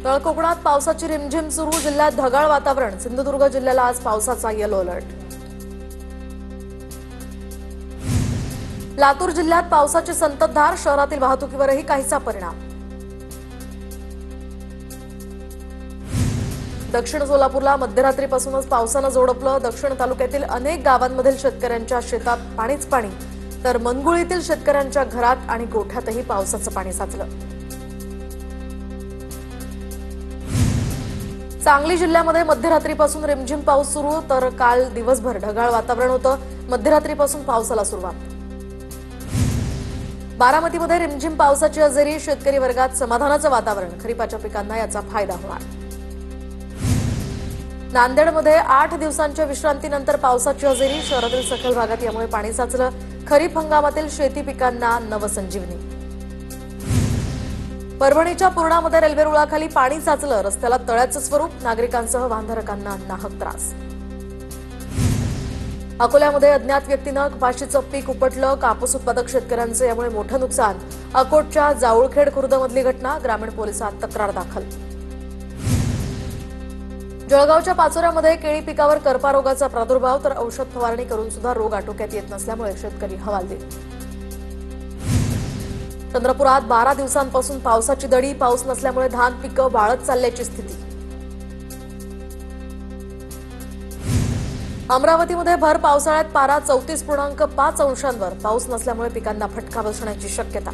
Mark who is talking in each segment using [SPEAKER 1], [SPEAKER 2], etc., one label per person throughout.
[SPEAKER 1] तळ कोकणात पावसाची रिमझिम सुरू, जिल्ह्यात ढगाळ वातावरण। सिंधुदुर्ग जिल्ह्याला आज पावसाचा येलो अलर्ट। लातूर जिल्ह्यात पावसाची संततधार, शहरातील वाहतुकीवरही काहीसा परिणाम। दक्षिण सोलापूरला मध्यरात्रीपासूनच पावसानं जोडपलं। दक्षिण तालुक्यातील अनेक गावांमधील शेतकऱ्यांच्या शेतात पाणीच पाणी, तर मनगुळीतील शेतकऱ्यांच्या घरात आणि गोठ्यातही पावसाचं पाणी साचलं। सांगली जिल्ह्यामध्ये मध्यरात्रीपासून रिमझिम पाऊस सुरू, तर काल दिवसभर ढगाळ वातावरण होतं। मध्यरात्रीपासून पावसाला सुरुवात। बारामतीमध्ये रिमझिम पावसाची हजेरी, शेतकरी वर्गात समाधानाचं वातावरण। खरीपाच्या पिकांना याचा फायदा होणार। नांदेडमध्ये 8 दिवसांच्या विश्रांतीनंतर पावसाची हजेरी, शहरातील सखल भागात यामुळे पाणी साचलं। खरीप हंगामातील शेती पिकांना नवसंजीवनी। परभणीच्या पूर्णामध्ये रेल्वे रुळाखाली पाणी साचलं, रस्त्याला तळ्याचं स्वरूप, नागरिकांसह वाहनधारकांना नाहक त्रास। अकोल्यामध्ये अज्ञात व्यक्तीनं कपाशीचं पीक उपटलं, कापूस उत्पादक शेतकऱ्यांचं यामुळे मोठं नुकसान। अकोटच्या जाऊळखेड खुर्दमधली घटना, ग्रामीण पोलिसात तक्रार दाखल। जळगावच्या पाचोऱ्यामध्ये केळी पिकावर करपा रोगाचा प्रादुर्भाव, तर औषध फवारणी करून सुद्धा रोग आटोक्यात येत नसल्यामुळे शेतकरी हवालदिल। चंद्रपुरात 12 दिवसांपासून पावसाची दडी, पाऊस नसल्यामुळे धान पिकं वाळत चालल्याची स्थिती। अमरावतीमध्ये भर पावसाळ्यात पारा 34.5 अंशांवर, पाऊस नसल्यामुळे पिकांना फटका बसण्याची शक्यता।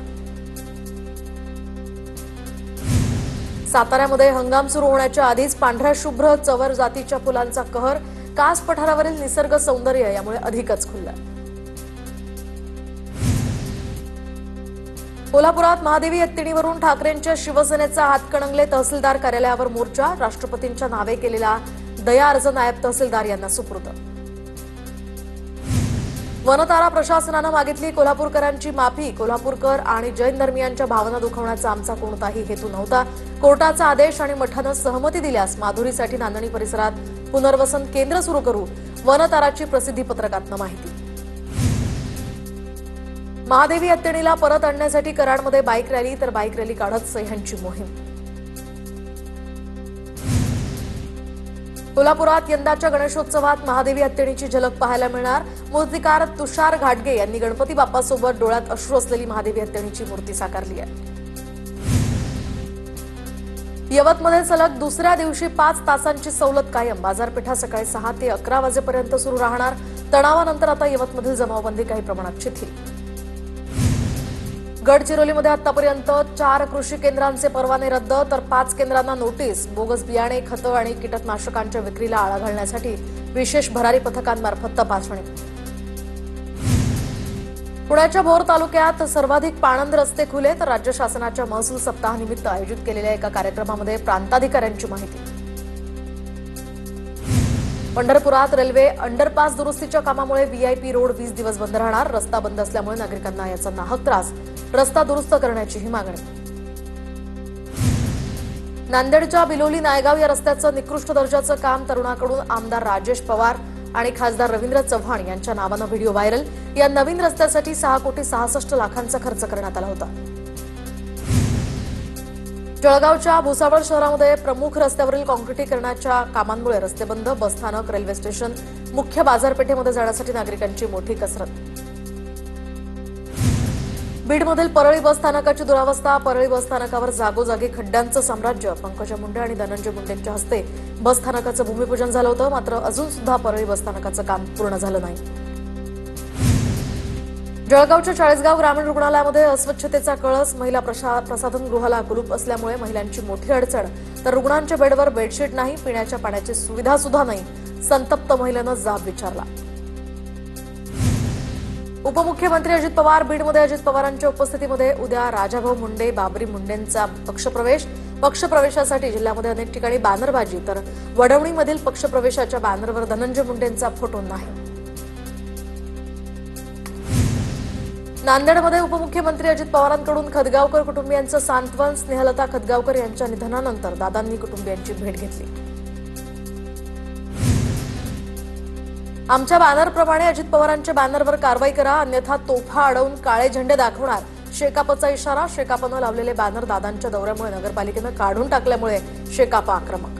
[SPEAKER 1] साताऱ्यामध्ये हंगाम सुरू होण्याच्या आधीच पांढऱ्या शुभ्र चवर जातीच्या फुलांचा कहर, कास पठारावरील निसर्ग सौंदर्य यामुळे अधिकच खुललं। कोल्हापुरात महादेवी हत्तीणीवरून ठाकरेंच्या शिवसेनेचा हातकणंगले, तहसीलदार कार्यालयावर मोर्चा। राष्ट्रपतींच्या नावे केलेला दया अर्ज नायब तहसीलदार यांना सुपूर्द। वनतारा प्रशासनानं मागितली कोल्हापूरकरांची माफी। कोल्हापूरकर आणि जैन धर्मियांच्या भावना दुखवण्याचा आमचा कोणताही हेतू नव्हता। कोर्टाचा आदेश आणि मठानं सहमती दिल्यास माधुरीसाठी नांदणी परिसरात पुनर्वसन केंद्र सुरू करू, वनताराची प्रसिद्धी पत्रकातनं माहिती। महादेवी हत्तीणीला परत आणण्यासाठी कराडमध्ये बाईक रॅली, तर बाईक रॅली काढत सह्यांची मोहीम। कोल्हापुरात यंदाच्या गणेशोत्सवात महादेवी हत्तीणीची झलक पाहायला मिळणार। मूर्तिकार तुषार घाटगे यांनी गणपती बाप्पासोबत डोळ्यात अश्रू असलेली महादेवी हत्तीणीची मूर्ती साकारली आहे। यवतमध्ये सलग दुसऱ्या दिवशी 5 तासांची सवलत कायम। बाजारपेठा सकाळी 6 ते 11 वाजेपर्यंत सुरू राहणार। तणावानंतर आता यवतमधील जमावबंदी काही प्रमाणात शिथिल। गडचिरोलीमध्ये आतापर्यंत 4 कृषी केंद्रांचे परवाने रद्द, तर 5 केंद्रांना नोटीस। बोगस बियाणे, खतं आणि कीटकनाशकांच्या विक्रीला आळा घालण्यासाठी विशेष भरारी पथकांमार्फत तपासणी। पुण्याच्या भोर तालुक्यात सर्वाधिक पाणंद रस्ते खुले, तर राज्य शासनाच्या महसूल सप्ताहानिमित्त आयोजित केलेल्या एका कार्यक्रमामध्ये प्रांताधिकाऱ्यांची माहिती। पंढरपुरात रेल्वे अंडरपास दुरुस्तीच्या कामामुळे व्हीआयपी रोड 20 दिवस बंद राहणार। रस्ता बंद असल्यामुळे नागरिकांना याचा नाहक त्रास, रस्ता दुरुस्त करण्याचीही मागणी। नांदेडच्या बिलोली नायगाव या रस्त्याचं निकृष्ट दर्जाचं काम, तरुणाकडून आमदार राजेश पवार आणि खासदार रवींद्र चव्हाण यांच्या नावानं व्हिडिओ व्हायरल। या नवीन रस्त्यासाठी 6,66,00,000 खर्च करण्यात आला होता। जळगावच्या भुसावळ शहरामध्ये प्रमुख रस्त्यावरील काँक्रिटीकरणाच्या कामांमुळे रस्ते बंद, बसस्थानक, रेल्वे स्टेशन, मुख्य बाजारपेठेमध्ये जाण्यासाठी नागरिकांची मोठी कसरत। बीडमधील परळी बसस्थानकाची दुरावस्था, परळी बसस्थानकावर जागोजागी खड्ड्यांचं साम्राज्य। पंकजा मुंडे आणि धनंजय मुंडेंच्या हस्ते बसस्थानकाचं भूमिपूजन झालं होतं, मात्र अजून सुद्धा परळी बसस्थानकाचं काम पूर्ण झालं नाही। जळगावच्या चाळीसगाव ग्रामीण रुग्णालयामध्ये अस्वच्छतेचा कळस, महिला प्रसाधन गृहाला कुलूप असल्यामुळे महिलांची मोठी अडचण, तर रुग्णांच्या बेडवर बेडशीट नाही, पिण्याच्या पाण्याची सुविधा सुद्धा नाही। संतप्त महिलेनं जाब विचारला। उपमुख्यमंत्री अजित पवार बीडमध्ये, अजित पवारांच्या उपस्थितीमध्ये उद्या राजाभाऊ मुंडे, बाबरी मुंडेंचा पक्षप्रवेश। पक्षप्रवेशासाठी जिल्ह्यामध्ये अनेक ठिकाणी बॅनरबाजी, तर वडवणीमधील पक्षप्रवेशाच्या बॅनरवर धनंजय मुंडेंचा फोटो नाही। नांदेडमध्ये उपमुख्यमंत्री अजित पवारांकडून खदगावकर कुटुंबियांचं सांत्वन। स्नेहलता खदगावकर यांच्या निधनानंतर दादांनी कुटुंबियांची भेट घेतली। आमच्या बॅनरप्रमाणे अजित पवारांच्या बॅनरवर कारवाई करा, अन्यथा तोफा अडवून काळे झेंडे दाखवणार। शेकापचा इशारा. शेकापनं लावलेले बॅनर दादांच्या दौऱ्यामुळे नगरपालिकेनं काढून टाकल्यामुळे शेकाप आक्रमक.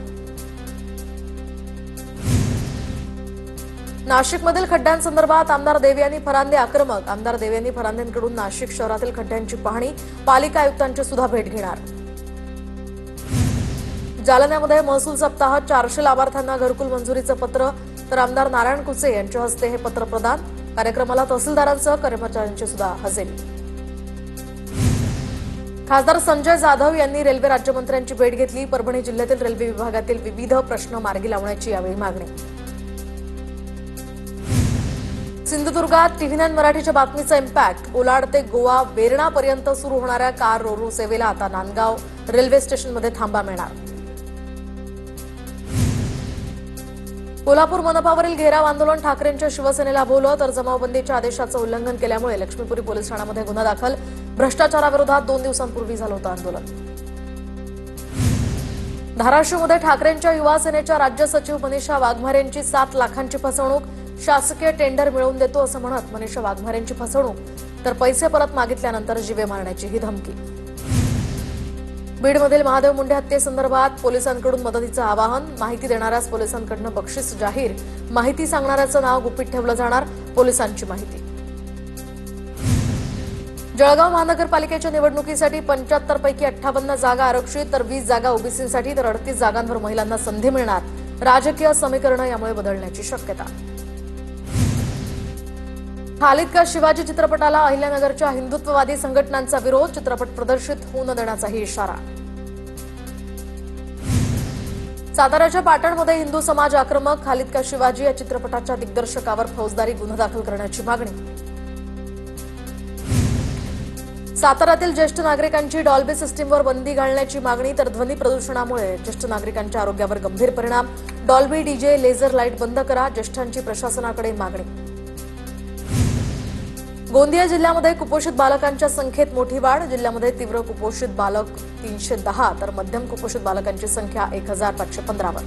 [SPEAKER 1] नाशिकमधील खड्ड्यांसंदर्भात आमदार देवयानी फरांदे आक्रमक. आमदार देवयानी फरांदेंकडून नाशिक शहरातील खड्ड्यांची पाहणी, पालिका आयुक्तांची सुद्धा भेट घेणार. जालन्यामध्ये महसूल सप्ताह, 400 लाभार्थ्यांना घरकुल मंजुरीचं पत्र, तर आमदार नारायण कुचे यांच्या हस्ते हे पत्र प्रदान. कार्यक्रमाला तहसीलदारांसह कर्मचाऱ्यांची सुद्धा हजेरी. खासदार संजय जाधव यांनी रेल्वे राज्यमंत्र्यांची भेट घेतली. परभणी जिल्ह्यातील रेल्वे विभागातील विविध प्रश्न मार्गी लावण्याची यावेळी मागणी. सिंधुदुर्गात TV9 मराठीच्या बातमीचा इम्पॅक्ट. कोलाड ते गोवा वेरणापर्यंत सुरू होणाऱ्या कार रोरो सेवेला आता नांदगाव रेल्वे स्टेशनमध्ये थांबा मिळणार. कोल्हापूर मनपावरील घेराव आंदोलन, ठाकरेंच्या शिवसेनेला भोवलं, तर जमावबंदीच्या आदेशाचं उल्लंघन केल्यामुळे लक्ष्मीपुरी पोलीस ठाण्यामध्ये गुन्हा दाखल. भ्रष्टाचाराविरोधात 2 दिवसांपूर्वी झालं होतं आंदोलन. धाराशिवमध्ये ठाकरेंच्या युवा सेनेच्या राज्य सचिव मनीषा वाघमारेंची 7 लाखांची फसवणूक. शासकीय टेंडर मिळवून देतो असं म्हणत मनीषा वाघमारेंची फसवणूक, तर पैसे परत मागितल्यानंतर जीवे मारण्याची ही धमकी. बीडमधील महादेव मुंडे हत्येसंदर्भात पोलिसांकडून मदतीचं आवाहन. माहिती देणाऱ्यास पोलिसांकडून बक्षीस जाहीर. माहिती सांगणाऱ्याचं नाव गुपित ठेवलं जाणार. पोलिसांची माहिती. जळगाव महानगरपालिकेच्या निवडणुकीसाठी 75 पैकी 58 जागा आरक्षित, तर 20 जागा ओबीसीसाठी, तर 38 जागांवर महिलांना संधी मिळणार. राजकीय समीकरणं यामुळे बदलण्याची शक्यता. खालिद का शिवाजी चित्रपटाला अहिल्यानगरच्या हिंदुत्ववादी संघटनांचा विरोध. चित्रपट प्रदर्शित होऊ न देण्याचाही इशारा. साताऱ्याच्या पाटणमध्ये हिंदू समाज आक्रमक. खालिद का शिवाजी या चित्रपटाच्या दिग्दर्शकावर फौजदारी गुन्हा दाखल करण्याची मागणी. साताऱ्यातील ज्येष्ठ नागरिकांची डॉल्बी सिस्टीमवर बंदी घालण्याची मागणी, तर ध्वनी प्रदूषणामुळे ज्येष्ठ नागरिकांच्या आरोग्यावर गंभीर परिणाम. डॉल्बी, डीजे, लेझर लाईट बंद करा. ज्येष्ठांची प्रशासनाकडे मागणी. गोंदिया जिल्ह्यामध्ये कुपोषित बालकांच्या संख्येत मोठी वाढ. जिल्ह्यामध्ये तीव्र कुपोषित बालक 310, तर मध्यम कुपोषित बालकांची संख्या 1515 वर.